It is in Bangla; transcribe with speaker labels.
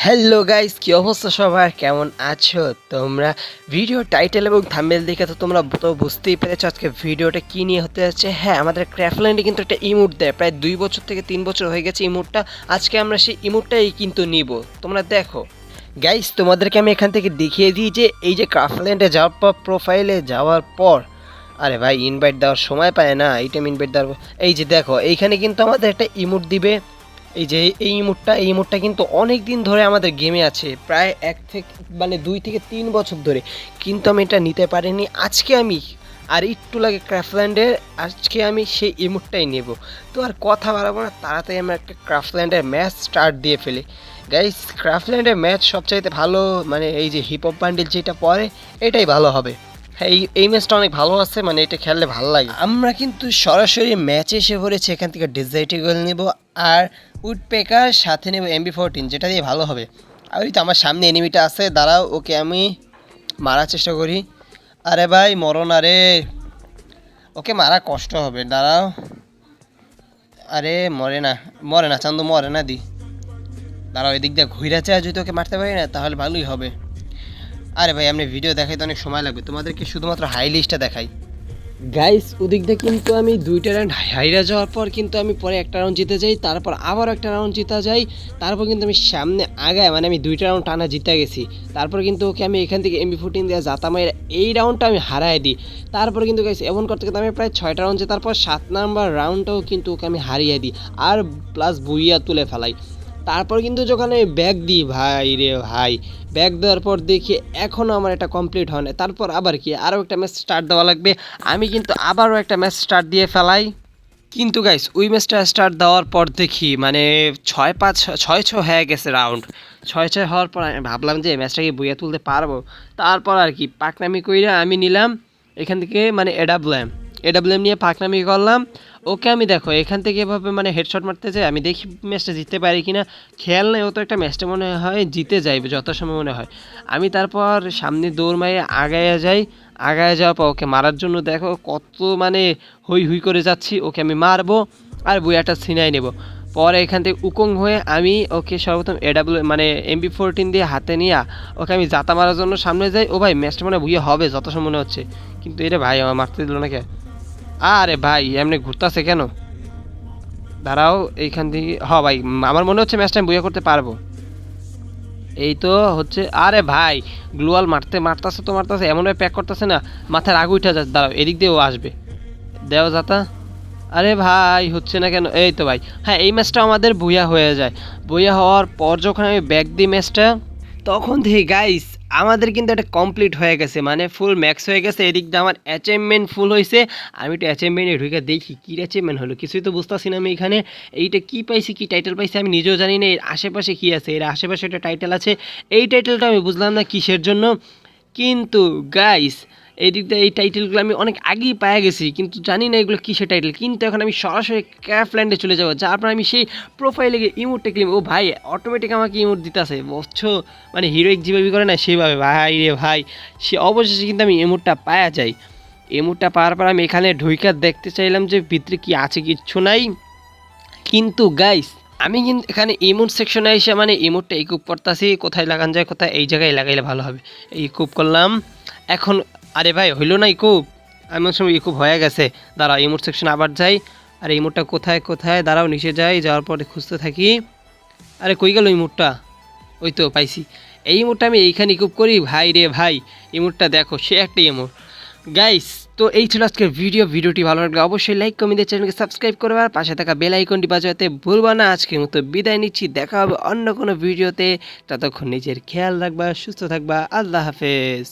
Speaker 1: হ্যালো গাইস, কি অবস্থা সবার? কেমন আছো তোমরা? ভিডিও টাইটেল এবং থাম্বনেল দেখে তো তোমরা তো বুঝতেই পেরেছো আজকে ভিডিওটা কি নিয়ে হতে যাচ্ছে। হ্যাঁ, আমাদের ক্রাফটল্যান্ডে কিন্তু একটা ইমোট দেয়, প্রায় 2 বছর থেকে 3 বছর হয়ে গেছে ইমোটটা। আজকে আমরা সেই ইমোটটাই কিন্তু নিব। তোমরা দেখো গাইস, তোমাদেরকে আমি এখান থেকে দেখিয়ে দিই যে এই যে ক্রাফটল্যান্ডে যাওয়ার পর প্রোফাইলে যাওয়ার পর, আরে ভাই ইনভাইট দেওয়ার সময় পায় না, এই টাইম ইনভাইট দেওয়ার এই যে দেখো এইখানে কিন্তু আমাদের একটা ইমোট দিবে। এই যে এই মুডটা কিন্তু অনেক দিন ধরে আমাদের গেমে আছে, প্রায় 2 থেকে 3 বছর ধরে, কিন্তু আমি এটা নিতে পারিনি। আজকে আমি আর একটু লাগে ক্রাফটল্যান্ডের, আজকে আমি সেই ইমোটটাই নেব। তো আর কথা বাড়াবো না, তাড়াতাড়ি আমরা একটা ক্রাফটল্যান্ডের ম্যাচ স্টার্ট দিয়ে ফেলি। গাইস, ক্রাফটল্যান্ডের ম্যাচ সবচাইতে ভালো, মানে এই যে হিপ হপ বান্ডেল যেটা পরে এটাই ভালো হবে। হ্যাঁ, এই ম্যাচটা অনেক ভালো আছে, মানে এটা খেললে ভালো লাগে। আমরা কিন্তু সরাসরি ম্যাচে এসে পড়েছি, এখান থেকে ডিজাইটিগল নেব আর উডপেকার সাথে নেব MB14, যেটা দিয়ে ভালো হবে। আর ওই তো আমার সামনে এনিমিটা আছে, দাঁড়াও ওকে আমি মারার চেষ্টা করি। আরে ভাই মরো না রে, ওকে মারা কষ্ট হবে, দাঁড়াও। আরে মরে না চান্দু, মরে না দি, দাঁড়াও এদিক দিয়ে ঘুরে চায়, যদি ওকে মারতে পারি না তাহলে ভালোই হবে। আরে ভাই আপনি ভিডিও দেখাইতে অনেক সময় লাগবে, তোমাদেরকে শুধুমাত্র হাই লিস্টটা দেখাই। গাইস, ওদিক দিয়ে কিন্তু আমি 2টা রাউন্ড হাইরা যাওয়ার পর কিন্তু আমি পরে একটা রাউন্ড জিতে যাই, তারপর আবার একটা রাউন্ড জিতে যাই, তারপর কিন্তু আমি সামনে আগায়, মানে আমি 2টা রাউন্ড টানা জিতে গেছি। তারপর কিন্তু ওকে আমি এখান থেকে MB14 দিয়ে জাতামাইয়ের এই রাউন্ডটা আমি হারাই দিই। তারপর কিন্তু গাইস এমন করতে করতে আমি প্রায় 6টা রাউন্ড জেতার পর 7 নাম্বার রাউন্ডটাও কিন্তু ওকে আমি হারিয়ে দিই আর প্লাস বুইয়া তুলে ফেলাই। তারপর কিন্তু যখন আমি ব্যাগ দিই, ভাই রে ভাই, ব্যাগ দেওয়ার পর দেখি এখনও আমার এটা কমপ্লিট হয় না। তারপর আবার কি আরও একটা ম্যাচ স্টার্ট দেওয়া লাগবে, আমি কিন্তু আবারও একটা ম্যাচ স্টার্ট দিয়ে ফেলাই। কিন্তু গাইস ওই ম্যাচটা স্টার্ট দেওয়ার পর দেখি মানে 6-5 6-6 হয়ে গেছে রাউন্ড। 6-6 হওয়ার পর আমি ভাবলাম যে ম্যাচটাকে বইয়া তুলতে পারবো। তারপর আর কি পাকনামি কইরা আমি নিলাম এখান থেকে মানে এডাব্লিউএম নিয়ে পাকনামি করলাম। ওকে আমি দেখো এখান থেকে এভাবে মানে হেডশট মারতে যাই, আমি দেখি ম্যাচটা জিততে পারি কিনা। খেয়াল নেই, ও তো একটা ম্যাচটা মনে হয় জিতে যাইবে যত সময় মনে হয়। আমি তারপর সামনে দৌড় মারিয়ে আগায় যাওয়ার পর ওকে মারার জন্য দেখো কত মানে হুই হুই করে যাচ্ছি, ওকে আমি মারবো আর বুয়াটা ছিনাই নেব। পরে এখান থেকে উকং হয়ে আমি ওকে সর্বপ্রথম মানে MB14 দিয়ে হাতে নিয়ে ওকে আমি জাতা মারার জন্য সামনে যাই। ও ভাই ম্যাচটা মনে বুয়ে হবে যত সময় মনে হচ্ছে, কিন্তু এটা ভাই আমার মারতে দিল না কে? আরে ভাই এমনি ঘুরতেছে কেন? দাঁড়াও এইখান থেকে, ভাই আমার মনে হচ্ছে ম্যাচটা আমি বুয়ে করতে পারবো। এই তো হচ্ছে, আরে ভাই গ্লুয়াল মারতেছে এমনভাবে প্যাক করতেছে না, মাথায় রাগ উঠে যাচ্ছে। দাঁড়াও এদিক দিয়ে ও আসবে, দেও যাতা। আরে ভাই হচ্ছে না কেন? এই তো ভাই, হ্যাঁ এই ম্যাচটা আমাদের বুয়া হয়ে যায়। বুয়া হওয়ার পর যখন আমি ব্যাক দিই ম্যাচটা, তখন দেখি গাইস আমাদের কিন্তু এটা কমপ্লিট হয়ে গেছে, মানে ফুল ম্যাক্স হয়ে গেছে। এদিক দিয়ে আমার অ্যাচিভমেন্ট ফুল হয়েছে। আমি একটু অ্যাচিভমেন্টে ঢুকে দেখি কী অ্যাচিভমেন্ট হলো, কিছুই তো বুঝতেছি না আমি এখানে। এইটা কী পাইছি, কী টাইটেল পাইছি আমি নিজেও জানি না। এর আশেপাশে কী আছে, এর আশেপাশে একটা টাইটেল আছে, এই টাইটেলটা আমি বুঝলাম না কিসের জন্য। কিন্তু গাইস এই দিক দিয়ে এই টাইটেলগুলো আমি অনেক আগেই পেয়ে গেছি, কিন্তু জানি না এগুলো কিসের টাইটেল। কিন্তু এখন আমি সরাসরি ক্রাফটল্যান্ডে চলে যাবো, যার পর আমি সেই প্রোফাইলে গিয়ে ইমোটটা ক্লিম, ও ভাই অটোমেটিক আমাকে ইমোট দিতেছে বুঝছো, মানে হিরোইক যেভাবে করে না সেভাবে। ভাই রে ভাই, সে অবশেষে কিন্তু আমি ইমোটটা পাওয়া যাই। ইমোটটা পাওয়ার পর আমি এখানে ঢুইকা দেখতে চাইলাম যে ভিতরে কি আছে, কিচ্ছু নাই। কিন্তু গাইস আমি কিন্তু এখানে ইমোট সেকশনে এসে মানে ইমোটটা ইকুপ করতেছি, কোথায় লাগান যায়, কোথায় এই জায়গায় লাগাইলে ভালো হবে। ইকুপ করলাম এখন। আরে ভাই হইলো না ইকুপ, এমন সময় ইকুপ হয়ে গেছে। দাঁড়াও ইমোট সেকশন আবার যাই। আর ইমোটটা কোথায় দাঁড়াও, নিচে যাওয়ার পরে খুঁজতে থাকি। আরে কই গেল ইমোটটা? ওই তো পাইছি। এই ইমোটটা আমি এইখানে ইকুপ করি। ভাই রে ভাই, ইমোটটা দেখো সে একটা ইমোট। গাইস তো এই ছিল আজকের ভিডিওটি ভালো লাগলে অবশ্যই লাইক কমেন্ট দিয়ে চ্যানেলকে সাবস্ক্রাইব করবে আর পাশে থাকা বেল আইকনটি বাজাতে ভুলবা না। আজকের মতো বিদায় নিচ্ছি, দেখা হবে অন্য কোনো ভিডিওতে। ততক্ষণ নিজের খেয়াল রাখবা, সুস্থ থাকবা, আল্লাহ হাফেজ।